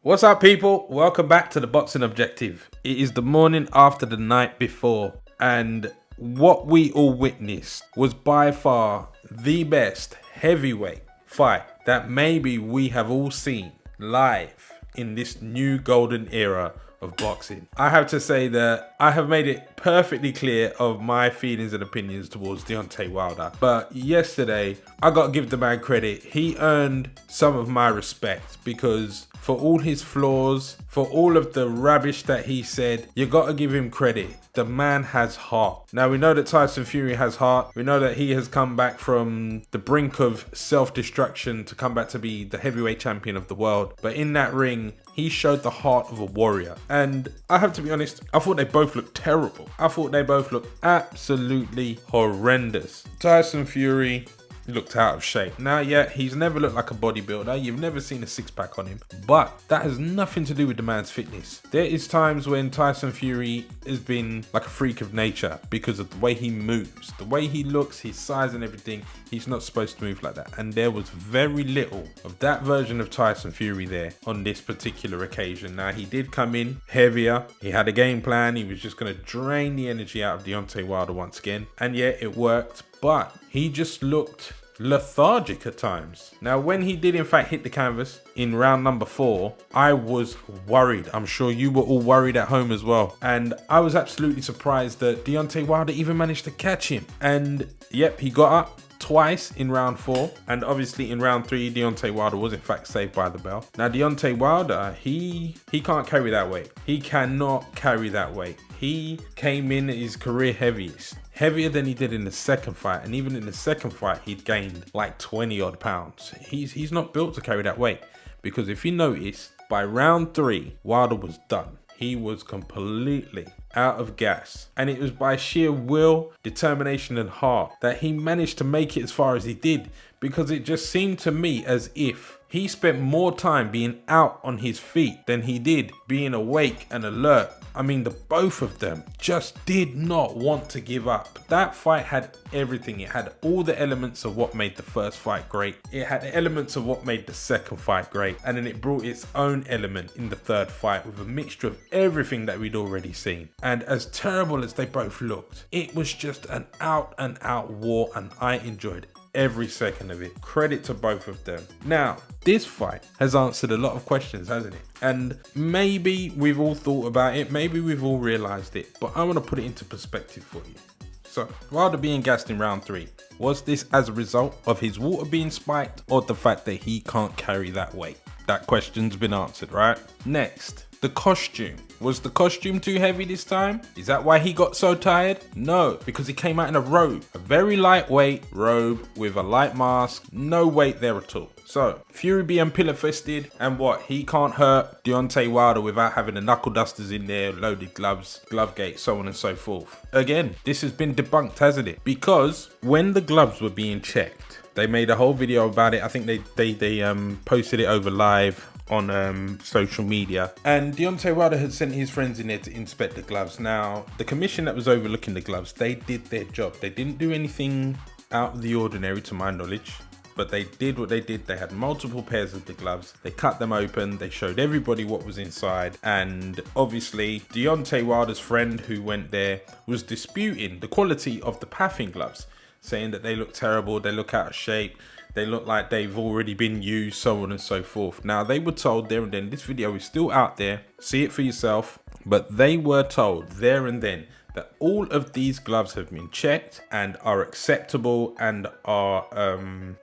What's up, people? Welcome back to the Boxing Objective. It is the morning after the night before, and what we all witnessed was by far the best heavyweight fight that maybe we have all seen live in this new golden era of boxing. I have to say that I have made it perfectly clear of my feelings and opinions towards Deontay Wilder. But yesterday, I got to give the man credit. He earned some of my respect because for all his flaws, for all of the rubbish that he said, you got to give him credit. The man has heart. Now, we know that Tyson Fury has heart. We know that he has come back from the brink of self-destruction to come back to be the heavyweight champion of the world. But in that ring, he showed the heart of a warrior. And I have to be honest, I thought they both looked terrible. I thought they both looked absolutely horrendous. Tyson Fury looked out of shape. Now, yeah, he's never looked like a bodybuilder. You've never seen a six-pack on him. But that has nothing to do with the man's fitness. There is times when Tyson Fury has been like a freak of nature because of the way he moves, the way he looks, his size and everything. He's not supposed to move like that. And there was very little of that version of Tyson Fury there on this particular occasion. Now, he did come in heavier. He had a game plan. He was just going to drain the energy out of Deontay Wilder once again. And yeah, it worked. But he just looked lethargic at times. Now, when he did in fact hit the canvas in round number 4, I was worried. I'm sure you were all worried at home as well. And I was absolutely surprised that Deontay Wilder even managed to catch him. And yep, he got up twice in round 4, and obviously in round 3 Deontay Wilder was in fact saved by the bell. Now, Deontay Wilder, he can't carry that weight. He cannot carry that weight. He came in at his career heavier than he did in the second fight, and even in the second fight he'd gained like 20 odd pounds. He's not built to carry that weight, because if you notice, by round 3 Wilder was done. He was completely out of gas, and it was by sheer will, determination and heart that he managed to make it as far as he did, because it just seemed to me as if he spent more time being out on his feet than he did being awake and alert. I mean, the both of them just did not want to give up. That fight had everything. It had all the elements of what made the first fight great. It had elements of what made the second fight great. And then it brought its own element in the third fight with a mixture of everything that we'd already seen. And as terrible as they both looked, it was just an out and out war, and I enjoyed every second of it. Credit to both of them. Now, this fight has answered a lot of questions, hasn't it? And maybe we've all thought about it, maybe we've all realized it, but I want to put it into perspective for you. So, Wilder being gassed in round 3, was this as a result of his water being spiked, or the fact that he can't carry that weight? That question's been answered, right? Next, the costume. Was the costume too heavy this time? Is that why he got so tired? No, because he came out in a robe. A very lightweight robe with a light mask. No weight there at all. So, Fury being pilifested, and what? He can't hurt Deontay Wilder without having the knuckle dusters in there, loaded gloves, glove gate, so on and so forth. Again, this has been debunked, hasn't it? Because when the gloves were being checked, they made a whole video about it. I think they posted it over live on social media, and Deontay Wilder had sent his friends in there to inspect the gloves. Now, the commission that was overlooking the gloves, they did their job. They didn't do anything out of the ordinary to my knowledge, but they did what they did. They had multiple pairs of the gloves. They cut them open. They showed everybody what was inside. And obviously, Deontay Wilder's friend who went there was disputing the quality of the Paffin gloves, saying that they look terrible, they look out of shape, they look like they've already been used, so on and so forth. Now, they were told there and then, this video is still out there, see it for yourself, but they were told there and then that all of these gloves have been checked and are acceptable and are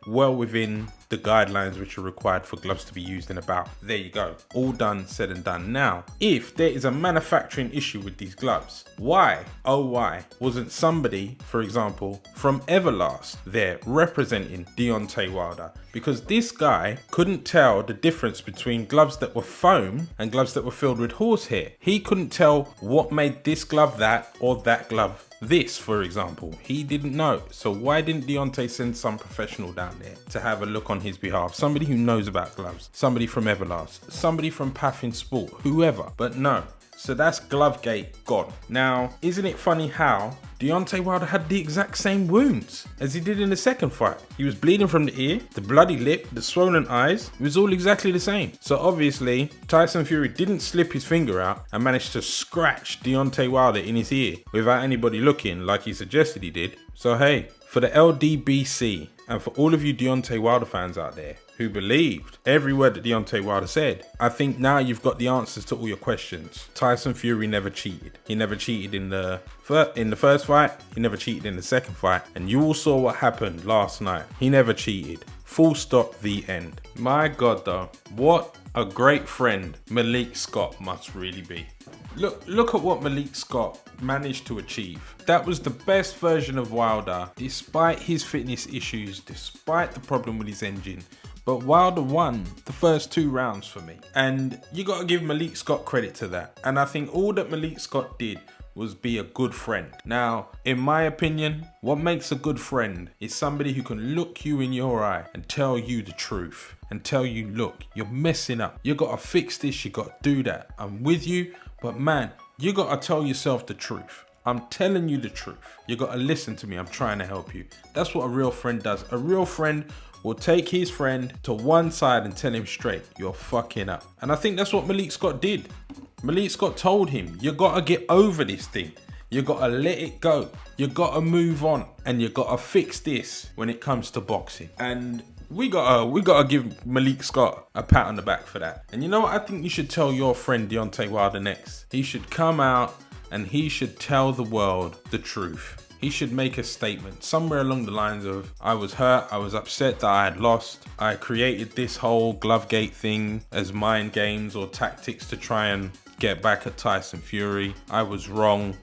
well within the guidelines which are required for gloves to be used in a bout. There you go. All done, said and done. Now, if there is a manufacturing issue with these gloves, why, oh why, wasn't somebody, for example, from Everlast there representing Deontay Wilder? Because this guy couldn't tell the difference between gloves that were foam and gloves that were filled with horsehair. He couldn't tell what made this glove that or that glove this, for example. He didn't know. So why didn't Deontay send some professional down there to have a look on his behalf? Somebody who knows about gloves, somebody from Everlast, somebody from Paffin Sport, whoever. But no. So that's Glovegate gone. Now, isn't it funny how Deontay Wilder had the exact same wounds as he did in the second fight. He was bleeding from the ear, the bloody lip, the swollen eyes. It was all exactly the same. So obviously, Tyson Fury didn't slip his finger out and managed to scratch Deontay Wilder in his ear without anybody looking like he suggested he did. So hey, for the LDBC and for all of you Deontay Wilder fans out there who believed every word that Deontay Wilder said, I think now you've got the answers to all your questions. Tyson Fury never cheated. He never cheated in the first fight. He never cheated in the second fight. And you all saw what happened last night. He never cheated. Full stop, the end. My God though, what a great friend Malik Scott must really be. Look at what Malik Scott managed to achieve. That was the best version of Wilder, despite his fitness issues, despite the problem with his engine. But Wilder won the first 2 rounds for me. And you got to give Malik Scott credit to that. And I think all that Malik Scott did was be a good friend. Now, in my opinion, what makes a good friend is somebody who can look you in your eye and tell you the truth. And tell you, look, you're messing up. You got to fix this, you got to do that. I'm with you, but man, you got to tell yourself the truth. I'm telling you the truth. You got to listen to me. I'm trying to help you. That's what a real friend does. A real friend will take his friend to one side and tell him straight, you're fucking up. And I think that's what Malik Scott did. Malik Scott told him, you got to get over this thing. You got to let it go. You got to move on. And you got to fix this when it comes to boxing. And we gotta give Malik Scott a pat on the back for that. And you know what? I think you should tell your friend Deontay Wilder next. He should come out and he should tell the world the truth. He should make a statement somewhere along the lines of, I was hurt, I was upset that I had lost. I created this whole Glovegate thing as mind games or tactics to try and get back at Tyson Fury. I was wrong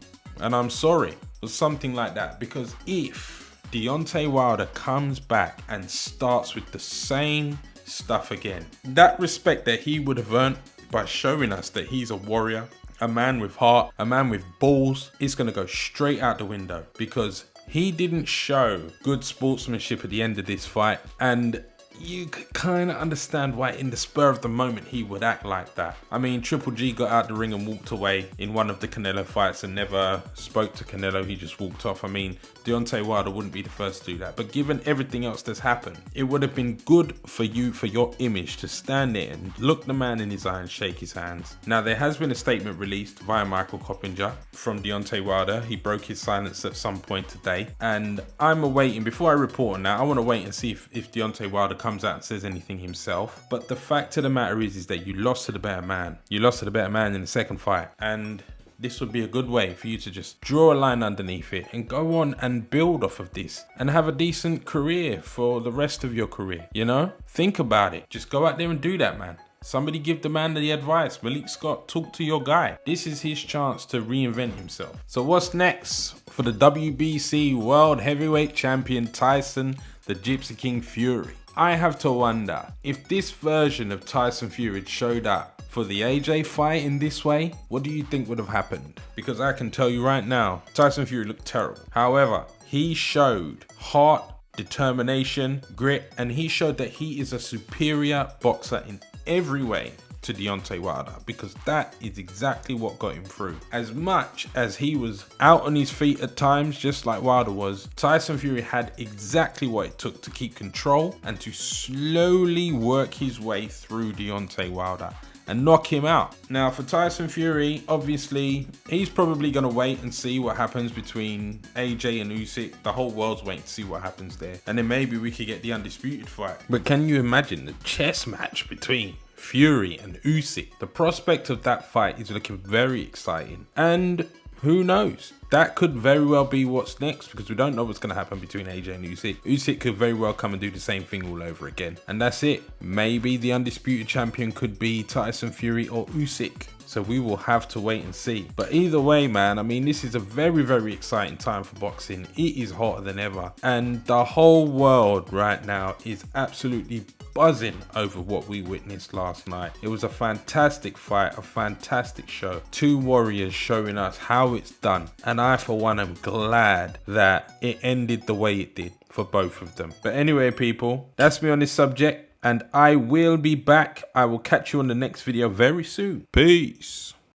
and I'm sorry. Or something like that. Because if Deontay Wilder comes back and starts with the same stuff again, that respect that he would have earned by showing us that he's a warrior, a man with heart, a man with balls, is going to go straight out the window because he didn't show good sportsmanship at the end of this fight. And you could kind of understand why in the spur of the moment he would act like that. I mean, Triple G got out the ring and walked away in one of the Canelo fights and never spoke to Canelo. He just walked off. I mean, Deontay Wilder wouldn't be the first to do that. But given everything else that's happened, it would have been good for you, for your image, to stand there and look the man in his eye and shake his hands. Now, there has been a statement released via Michael Coppinger from Deontay Wilder. He broke his silence at some point today. And I'm awaiting, before I report on that, I want to wait and see if Deontay Wilder comes out and says anything himself. But the fact of the matter is that you lost to the better man. You lost to the better man in the second fight. And this would be a good way for you to just draw a line underneath it and go on and build off of this and have a decent career for the rest of your career. You know, think about it. Just go out there and do that, man. Somebody give the man the advice. Malik Scott, talk to your guy. This is his chance to reinvent himself. So what's next for the WBC World Heavyweight Champion Tyson the Gypsy King Fury? I have to wonder if this version of Tyson Fury showed up for the AJ fight in this way, what do you think would have happened? Because I can tell you right now, Tyson Fury looked terrible. However, he showed heart, determination, grit, and he showed that he is a superior boxer in every way to Deontay Wilder, because that is exactly what got him through. As much as he was out on his feet at times, just like Wilder was, Tyson Fury had exactly what it took to keep control and to slowly work his way through Deontay Wilder and knock him out. Now for Tyson Fury, obviously, he's probably gonna wait and see what happens between AJ and Usyk. The whole world's waiting to see what happens there. And then maybe we could get the undisputed fight. But can you imagine the chess match between Fury and Usyk? The prospect of that fight is looking very exciting. And who knows? That could very well be what's next, because we don't know what's going to happen between AJ and Usyk. Usyk could very well come and do the same thing all over again. And that's it. Maybe the undisputed champion could be Tyson Fury or Usyk. So we will have to wait and see. But either way, man, I mean, this is a very, very exciting time for boxing. It is hotter than ever. And the whole world right now is absolutely buzzing over what we witnessed last night. It was a fantastic fight, a fantastic show. Two warriors showing us how it's done. And I, for one, am glad that it ended the way it did for both of them. But anyway, people, that's me on this subject. And I will be back. I will catch you on the next video very soon. Peace.